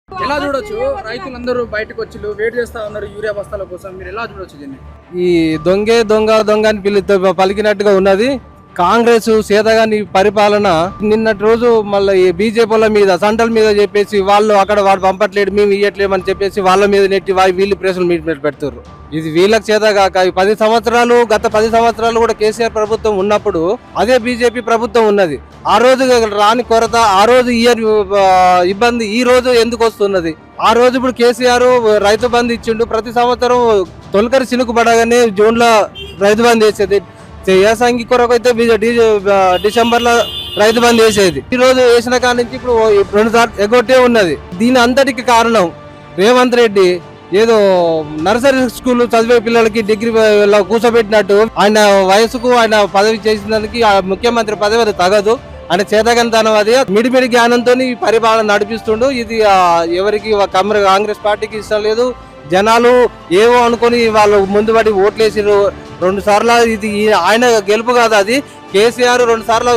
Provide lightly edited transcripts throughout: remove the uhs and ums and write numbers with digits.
ఎలా చూడొచ్చు రైతులందరూ బయటకు వచ్చి వెయిట్ చేస్తా ఉన్నారు యూరియా బస్తాల కోసం, మీరు ఎలా చూడొచ్చు దీన్ని? ఈ దొంగ అని పలికినట్టుగా ఉన్నది. కాంగ్రెస్ సేతగాని పరిపాలన నిన్నటి రోజు మళ్ళీ ఈ బీజేపీల మీద సెంట్రల్ మీద చెప్పేసి వాళ్ళు అక్కడ వాడు పంపట్లేడు మేము ఇయ్యట్లేమని చెప్పేసి వాళ్ళ మీద నెట్టి వీళ్ళు ప్రెస్లు మీట్ పెడతారు. ఇది వీళ్ళకి చేత కాక గత 10 సంవత్సరాలు కూడా కేసీఆర్ ప్రభుత్వం ఉన్నప్పుడు అదే బీజేపీ ప్రభుత్వం ఉన్నది. ఆ రోజు రాని కొరత, ఆ రోజు ఇబ్బంది ఈ రోజు ఎందుకు వస్తున్నది? ఆ రోజు ఇప్పుడు కేసీఆర్ రైతు బంధు ఇచ్చిండు. ప్రతి సంవత్సరం తొలకరి చినుకు పడగానే జూన్ లో రైతు బంధు వేసేది. వ్యవసాయం కొరకు అయితే డిసెంబర్ లో రైతు బంధు వేసేది. ఈ రోజు వేసిన కాడి నుంచి ఇప్పుడు 2 సార్లు ఎగొట్టే ఉన్నది. దీని అంతటికి కారణం రేవంత్ రెడ్డి ఏదో నర్సరీ స్కూల్ చదివే పిల్లలకి డిగ్రీ కూర్చోబెట్టినట్టు ఆయన వయసుకు ఆయన పదవి చేసిన దానికి ముఖ్యమంత్రి పదవి అది తగదు. ఆయన చేతగంతనం అది మిడిమిడి జ్ఞానంతో పరిపాలన నడిపిస్తుండు. ఇది ఎవరికి కాంగ్రెస్ పార్టీకి ఇష్టం లేదు. జనాలు ఏవో అనుకుని వాళ్ళు ముందు పడి ఓట్లేసిరు. 2 సార్లు ఇది ఆయన గెలుపు కాదు, అది కేసీఆర్ 2 సార్లు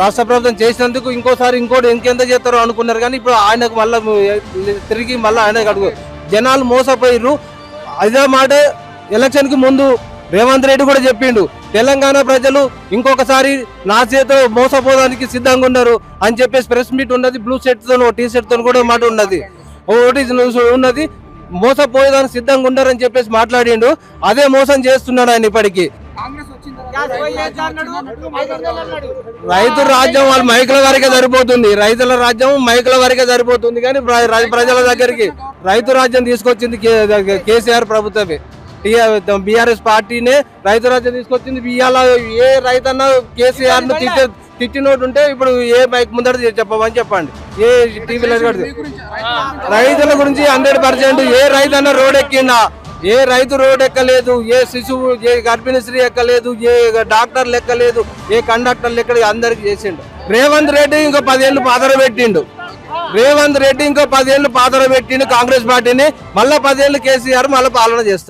రాష్ట్ర ప్రభుత్వం చేసినందుకు ఇంకోసారి ఇంకెంత చేస్తారో అనుకున్నారు. కానీ ఇప్పుడు ఆయనకు మళ్ళీ తిరిగి ఆయన అడుగు జనాలు మోసపోయిర్రు. అదే మాట ఎలక్షన్ కి ముందు రేవంత్ రెడ్డి కూడా చెప్పిండు, తెలంగాణ ప్రజలు ఇంకొకసారి నా చేతితో మోసపోవడానికి సిద్ధంగా ఉన్నారు అని చెప్పేసి ప్రెస్ మీట్ ఉన్నది. బ్లూ షర్ట్ తో టీ షర్ట్ తో కూడా మాట ఉన్నది, ఉన్నది. మోసపోయేదానికి సిద్ధంగా ఉన్నారని చెప్పేసి మాట్లాడిండు. అదే మోసం చేస్తున్నాడు ఆయన ఇప్పటికీ. రైతు రాజ్యం వాళ్ళ మైకుల వరకే సరిపోతుంది, రైతుల రాజ్యం మైకుల వరకే సరిపోతుంది. కానీ ప్రజల దగ్గరికి రైతు రాజ్యం తీసుకొచ్చింది కేసీఆర్ ప్రభుత్వమే. బీఆర్ఎస్ పార్టీనే రైతు రాజ్యం తీసుకొచ్చింది. ఇవాళ ఏ రైతన్నా కేసీఆర్ ను తిట్టినోటు ఉంటే ఇప్పుడు ఏ మైక్ ముందర చెప్పమని చెప్పండి. ఏ టీవీలో రైతుల గురించి 100% ఏ రైతు అన్న రోడ్ ఎక్కిందా? ఏ రైతు రోడ్ ఎక్కలేదు, ఏ శిశువు, ఏ గర్భిణీ స్త్రీ ఎక్కలేదు, ఏ డాక్టర్లు ఎక్కలేదు, ఏ కండక్టర్లు ఎక్కలేదు, అందరికి చేసిండు. రేవంత్ రెడ్డి ఇంకో 10 ఏళ్ళు పాతర పెట్టిండు. కాంగ్రెస్ పార్టీని. మళ్ళా 10 ఏళ్ళు కేసీఆర్ మళ్ళీ పాలన చేస్తాడు.